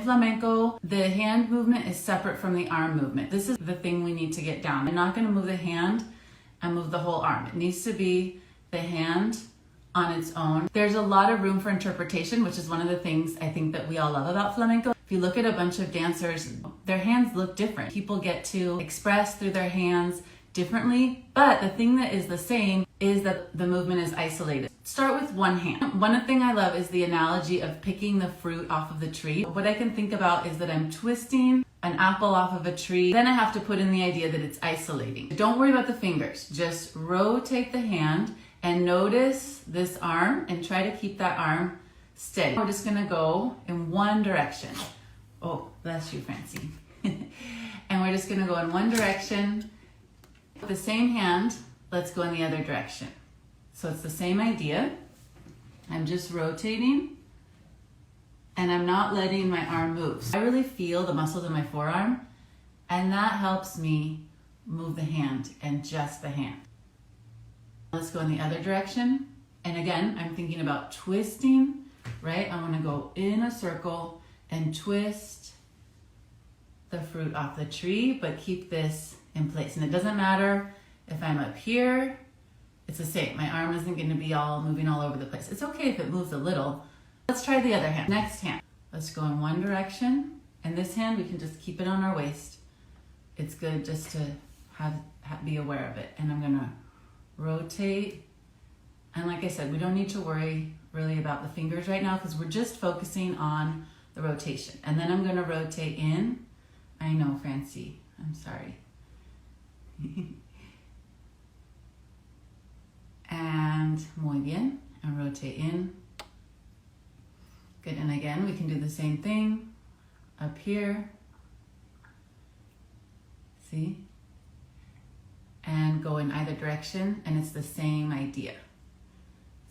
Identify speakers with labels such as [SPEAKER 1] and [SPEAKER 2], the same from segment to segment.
[SPEAKER 1] flamenco, the hand movement is separate from the arm movement. This is the thing we need to get down. I'm not going to move the hand and move the whole arm. It needs to be the hand on its own. There's a lot of room for interpretation, which is one of the things I think that we all love about flamenco. If you look at a bunch of dancers, their hands look different. People get to express through their hands differently, but the thing that is the same is that the movement is isolated. Start with one hand. One thing I love is the analogy of picking the fruit off of the tree. What I can think about is that I'm twisting an apple off of a tree. Then I have to put in the idea that it's isolating. Don't worry about the fingers. Just rotate the hand and notice this arm and try to keep that arm steady. We're just gonna go in one direction. Oh, bless you, Francie. And we're just gonna go in one direction. With the same hand, let's go in the other direction. So it's the same idea. I'm just rotating and I'm not letting my arm move. So I really feel the muscles in my forearm, and that helps me move the hand and just the hand. Let's go in the other direction. And again, I'm thinking about twisting, right? I want to go in a circle and twist the fruit off the tree, but keep this in place. And it doesn't matter if I'm up here, it's the same. My arm isn't going to be all moving all over the place. It's okay if it moves a little. Let's try the other hand. Next hand. Let's go in one direction. And this hand, we can just keep it on our waist. It's good just to be aware of it. And I'm going to rotate. And like I said, we don't need to worry really about the fingers right now because we're just focusing on the rotation. And then I'm going to rotate in. I know, Francie, I'm sorry. And muy bien, and rotate in. Good, and again, we can do the same thing up here. See? And go in either direction, and it's the same idea.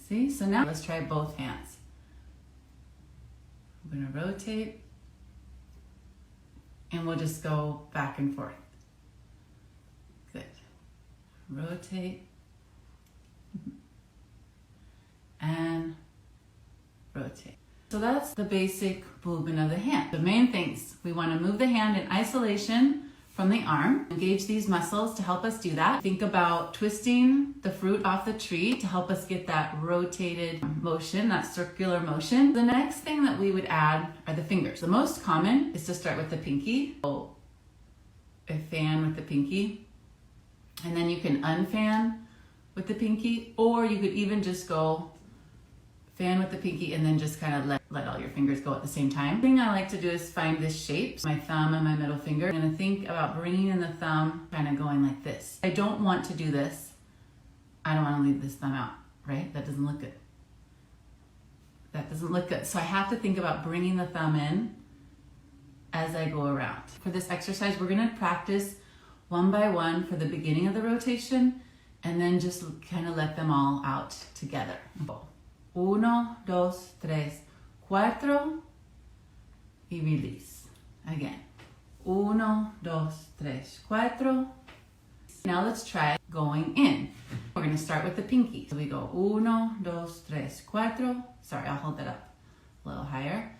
[SPEAKER 1] See? So now let's try both hands. I'm gonna rotate, and we'll just go back and forth. Good. Rotate. And rotate. So that's the basic movement of the hand. The main things, we want to move the hand in isolation from the arm. Engage these muscles to help us do that. Think about twisting the fruit off the tree to help us get that rotated motion, that circular motion. The next thing that we would add are the fingers. The most common is to start with the pinky. So a fan with the pinky, and then you can unfan with the pinky, or you could even just go fan with the pinky and then just kind of let all your fingers go at the same time. The thing I like to do is find this shape, my thumb and my middle finger. I'm gonna think about bringing in the thumb, kind of going like this. I don't want to do this. I don't want to leave this thumb out, right? That doesn't look good. That doesn't look good. So I have to think about bringing the thumb in as I go around. For this exercise, we're gonna practice one by one for the beginning of the rotation, and then just kind of let them all out together. 1, 2, 3, 4, y release. Again. 1, 2, 3, 4. Now let's try going in. We're going to start with the pinky. So we go 1, 2, 3, 4. Sorry, I'll hold that up a little higher.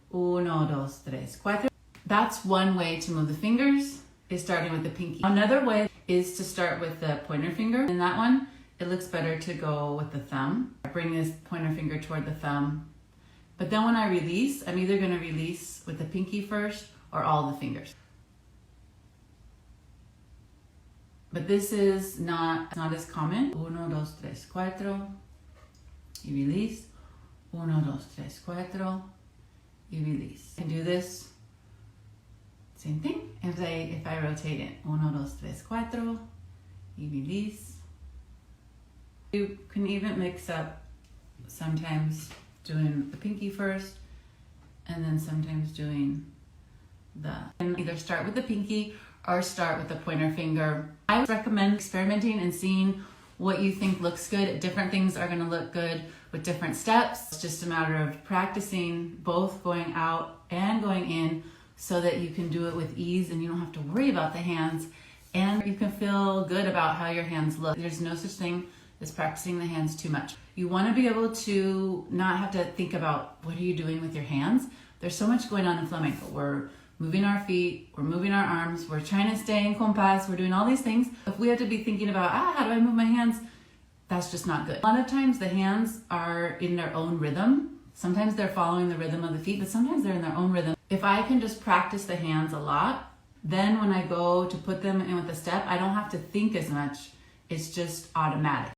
[SPEAKER 1] 1, 2, 3, 4. That's one way to move the fingers, is starting with the pinky. Another way is to start with the pointer finger. In that one, it looks better to go with the thumb. Bring this pointer finger toward the thumb. But then when I release, I'm either going to release with the pinky first or all the fingers. But this is not as common. 1, 2, 3, 4. Y release. 1, 2, 3, 4. Y release. You can do this. Same thing. If I rotate it. 1, 2, 3, 4. Y release. You can even mix up sometimes doing the pinky first and then sometimes doing and either start with the pinky or start with the pointer finger. I would recommend experimenting and seeing what you think looks good. Different things are going to look good with different steps. It's just a matter of practicing both going out and going in so that you can do it with ease and you don't have to worry about the hands, and you can feel good about how your hands look. There's no such thing as practicing the hands too much. You want to be able to not have to think about what are you doing with your hands, There's so much going on in flamenco. We're moving our feet, we're moving our arms, we're trying to stay in compás, we're doing all these things. If we have to be thinking about, how do I move my hands? That's just not good. A lot of times the hands are in their own rhythm. Sometimes they're following the rhythm of the feet, but sometimes they're in their own rhythm. If I can just practice the hands a lot, then when I go to put them in with the step, I don't have to think as much. It's just automatic.